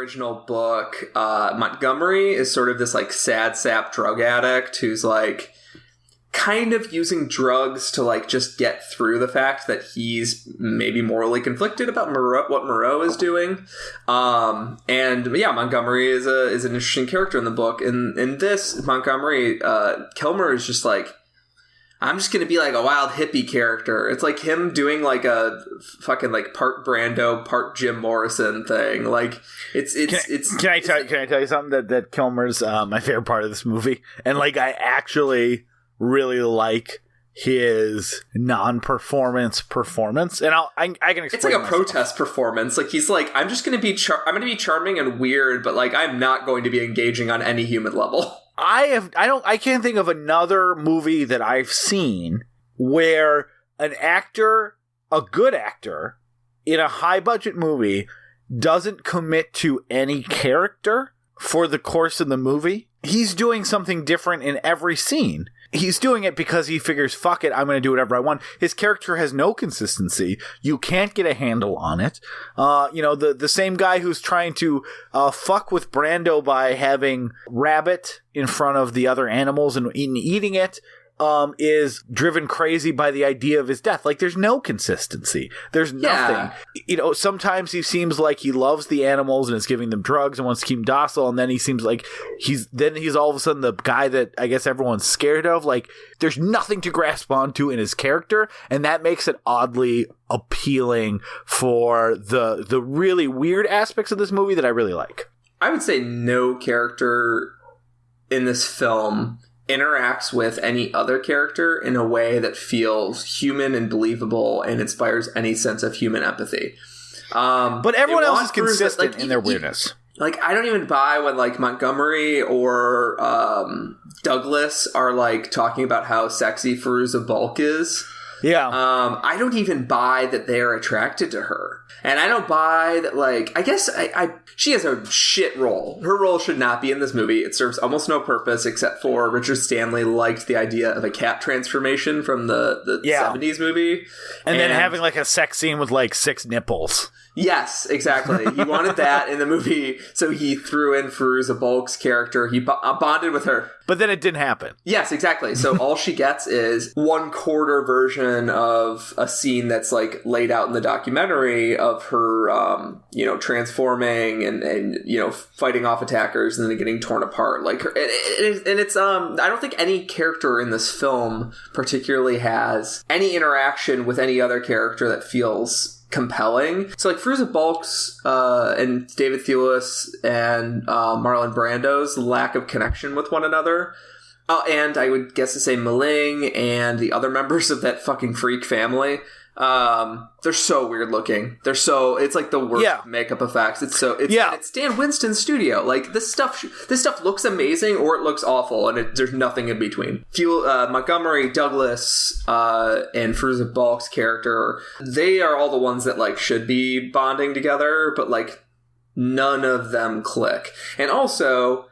original book, Montgomery is sort of this like sad sap drug addict who's like kind of using drugs to like just get through the fact that he's maybe morally conflicted about what Moreau is doing. And yeah, Montgomery is an interesting character in the book. In this, Montgomery, Kilmer is just like, I'm just going to be like a wild hippie character. It's like him doing like a fucking like part Brando, part Jim Morrison thing. Like Can I tell you something that Kilmer's my favorite part of this movie? And like I actually really like his non-performance performance, and I can explain. It's like a protest performance. Like he's like, I'm just going to be I'm going to be charming and weird, but like I'm not going to be engaging on any human level. I can't think of another movie that I've seen where an actor, a good actor in a high budget movie doesn't commit to any character for the course of the movie. He's doing something different in every scene. He's doing it because he figures, fuck it, I'm going to do whatever I want. His character has no consistency. You can't get a handle on it. The same guy who's trying to fuck with Brando by having rabbit in front of the other animals and eating it is driven crazy by the idea of his death. Like, there's no consistency. There's nothing. Yeah. Sometimes he seems like he loves the animals and is giving them drugs and wants to keep them docile, and then he seems like he's all of a sudden the guy that I guess everyone's scared of. Like, there's nothing to grasp onto in his character, and that makes it oddly appealing for the really weird aspects of this movie that I really like. I would say no character in this film interacts with any other character in a way that feels human and believable and inspires any sense of human empathy. But everyone else is consistent in their weirdness. Like, I don't even buy when, like, Montgomery or Douglas are, like, talking about how sexy Fairuza Balk is. Yeah. I don't even buy that they're attracted to her. And I don't buy that, like, I guess she has a shit role. Her role should not be in this movie. It serves almost no purpose except for Richard Stanley liked the idea of a cat transformation from the 70s movie. And then having, like, a sex scene with, like, 6 nipples. Yes, exactly. He wanted that in the movie, so he threw in Fairuza Balk's character. He bonded with her. But then it didn't happen. Yes, exactly. So all she gets is 1/4 version of a scene that's like laid out in the documentary of her, transforming and fighting off attackers and then getting torn apart. Like, and it's I don't think any character in this film particularly has any interaction with any other character that feels compelling. So like Fairuza Balk's and David Thewlis and Marlon Brando's lack of connection with one another. And I would guess to say Maling and the other members of that fucking freak family. They're so weird looking. It's like the worst makeup effects. It's Dan Winston's studio. Like, this stuff looks amazing or it looks awful, and there's nothing in between. Montgomery, Douglas, and Fairuza Balk's character, they are all the ones that like should be bonding together, but like none of them click. And also,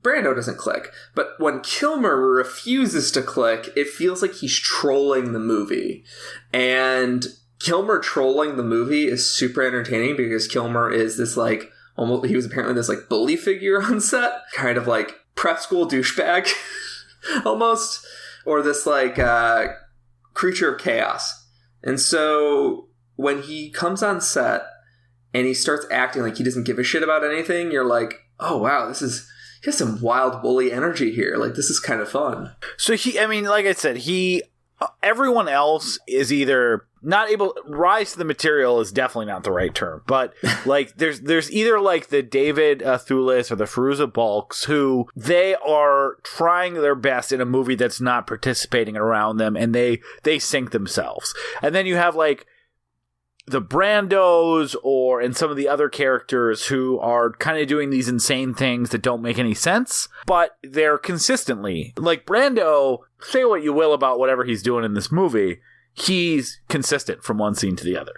Brando doesn't click, but when Kilmer refuses to click, it feels like he's trolling the movie. And Kilmer trolling the movie is super entertaining because Kilmer is this like, he was apparently this like bully figure on set, kind of like prep school douchebag almost, or this like creature of chaos. And so when he comes on set and he starts acting like he doesn't give a shit about anything, you're like, oh wow, he has some wild bully energy here. Like, this is kind of fun. So like I said, everyone else is either not able. Rise to the material is definitely not the right term, but like there's either like the David Thewlis or the Fairuza Balks who they are trying their best in a movie that's not participating around them, and they sink themselves. And then you have like the Brandos and some of the other characters who are kind of doing these insane things that don't make any sense, but they're consistently, like Brando, say what you will about whatever he's doing in this movie, he's consistent from one scene to the other.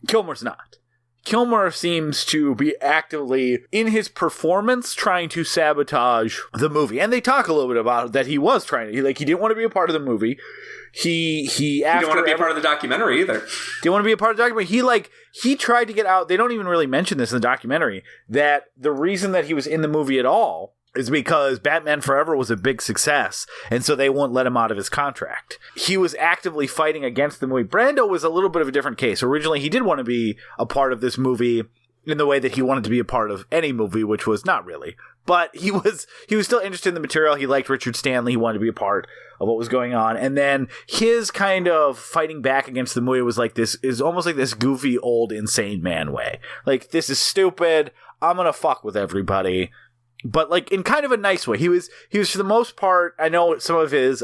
Kilmer's not. Kilmer seems to be actively, in his performance, trying to sabotage the movie. And they talk a little bit about that he was trying to, he didn't want to be a part of the movie. He didn't want to be a part of the documentary either. Didn't want to be a part of the documentary. He tried to get out. They don't even really mention this in the documentary, that the reason that he was in the movie at all is because Batman Forever was a big success, and so they won't let him out of his contract. He was actively fighting against the movie. Brando was a little bit of a different case. Originally, he did want to be a part of this movie in the way that he wanted to be a part of any movie, which was not really. But he was still interested in the material. He liked Richard Stanley. He wanted to be a part of what was going on. And then his kind of fighting back against the movie was like this, is almost like this goofy, old, insane man way. Like, this is stupid. I'm going to fuck with everybody. But like in kind of a nice way. He was for the most part, I know some of his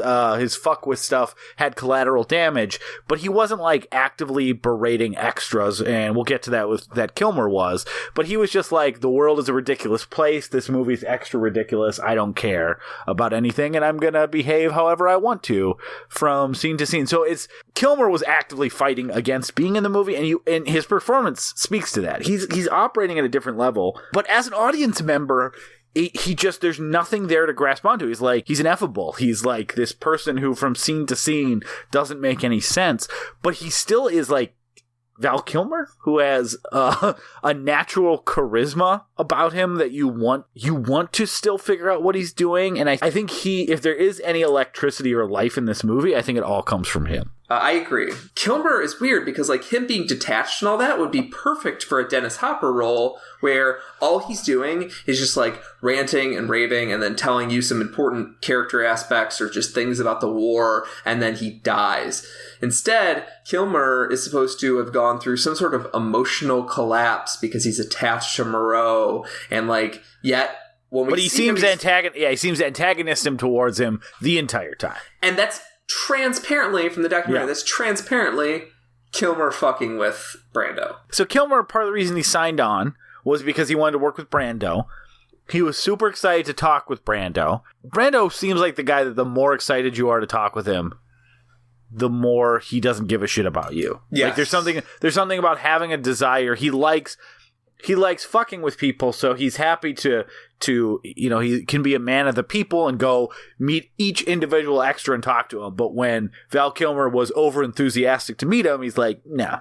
fuck with stuff had collateral damage, but he wasn't like actively berating extras, and we'll get to that with that Kilmer was. But he was just like, the world is a ridiculous place. This movie's extra ridiculous. I don't care about anything, and I'm gonna behave however I want to from scene to scene. So Kilmer was actively fighting against being in the movie, and his performance speaks to that. He's operating at a different level, but as an audience member, he just, there's nothing there to grasp onto. He's ineffable. He's like this person who from scene to scene doesn't make any sense, but he still is like Val Kilmer, who has a natural charisma about him that you want to still figure out what he's doing. And I think if there is any electricity or life in this movie, I think it all comes from him. I agree. Kilmer is weird because, like, him being detached and all that would be perfect for a Dennis Hopper role where all he's doing is just, like, ranting and raving and then telling you some important character aspects or just things about the war, and then he dies. Instead, Kilmer is supposed to have gone through some sort of emotional collapse because he's attached to Moreau, and, like, yet... he seems antagonistic towards him the entire time. And that's transparently, from the documentary, that's transparently Kilmer fucking with Brando. So Kilmer, part of the reason he signed on was because he wanted to work with Brando. He was super excited to talk with Brando. Brando seems like the guy that the more excited you are to talk with him, the more he doesn't give a shit about you. Yes. Like there's something about having a desire. He likes fucking with people, so he's happy to he can be a man of the people and go meet each individual extra and talk to him. But when Val Kilmer was over enthusiastic to meet him, he's like, nah,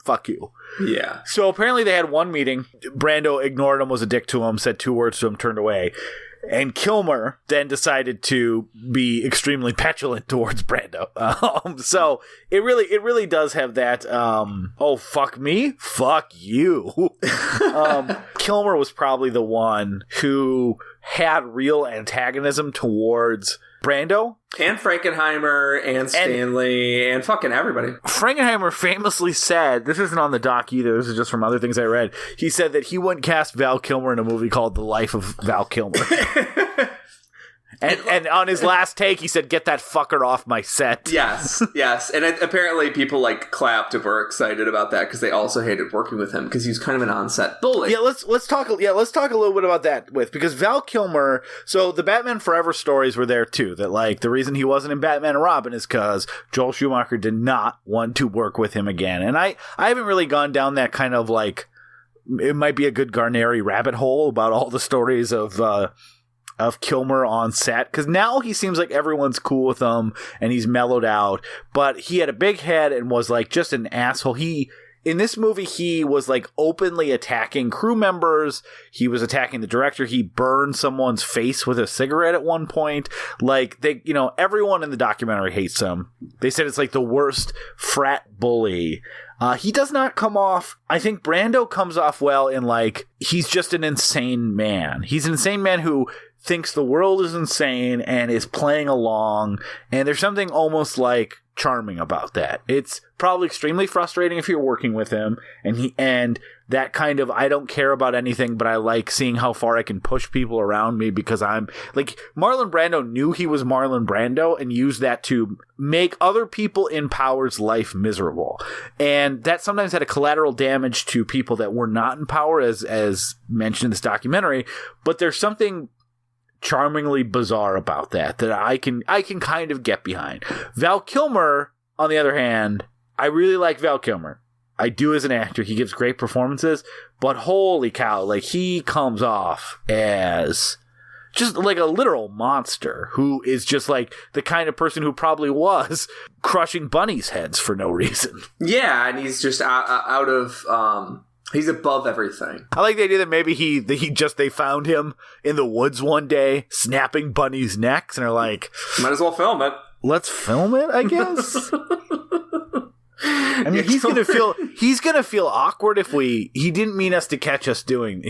fuck you. Yeah. So apparently they had one meeting. Brando ignored him, was a dick to him, said 2 words to him, turned away. And Kilmer then decided to be extremely petulant towards Brando. So it really does have that, oh, fuck me? Fuck you. Kilmer was probably the one who had real antagonism towards Brando. And Frankenheimer and Stanley and fucking everybody. Frankenheimer famously said, this isn't on the doc either, this is just from other things I read, he said that he wouldn't cast Val Kilmer in a movie called The Life of Val Kilmer. And on his last take, he said, get that fucker off my set. Yes. And apparently people, like, clapped and were excited about that because they also hated working with him because he was kind of an on-set bully. Yeah, let's talk a little bit about that because Val Kilmer, so the Batman Forever stories were there too, that, like, the reason he wasn't in Batman and Robin is because Joel Schumacher did not want to work with him again. And I haven't really gone down that kind of, like, it might be a good Garneri rabbit hole about all the stories of Kilmer on set, because now he seems like everyone's cool with him and he's mellowed out, but he had a big head and was like just an asshole. In this movie, he was like openly attacking crew members. He was attacking the director. He burned someone's face with a cigarette at one point. Like, everyone in the documentary hates him. They said it's like the worst frat bully. He does not come off, I think Brando comes off well in, like, he's just an insane man. He's an insane man who thinks the world is insane and is playing along, and there's something almost like charming about that. It's probably extremely frustrating if you're working with him, and that kind of, I don't care about anything, but I like seeing how far I can push people around me because I'm like, Marlon Brando knew he was Marlon Brando and used that to make other people in power's life miserable, and that sometimes had a collateral damage to people that were not in power, as mentioned in this documentary. But there's something charmingly bizarre about that I can kind of get behind. Val Kilmer, on the other hand, I really like Val Kilmer. I do as an actor. He gives great performances, but holy cow, like he comes off as just like a literal monster who is just like the kind of person who probably was crushing bunnies' heads for no reason. Yeah, and he's just out of he's above everything. I like the idea that maybe they found him in the woods one day snapping bunnies' necks and are like, might as well film it. Let's film it, I guess. I mean, he's gonna feel awkward if he didn't mean us to catch us doing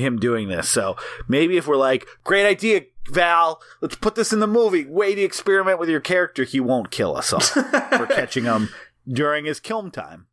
this. So maybe if we're like, great idea, Val, let's put this in the movie. Way to experiment with your character. He won't kill us all for catching him during his kiln time.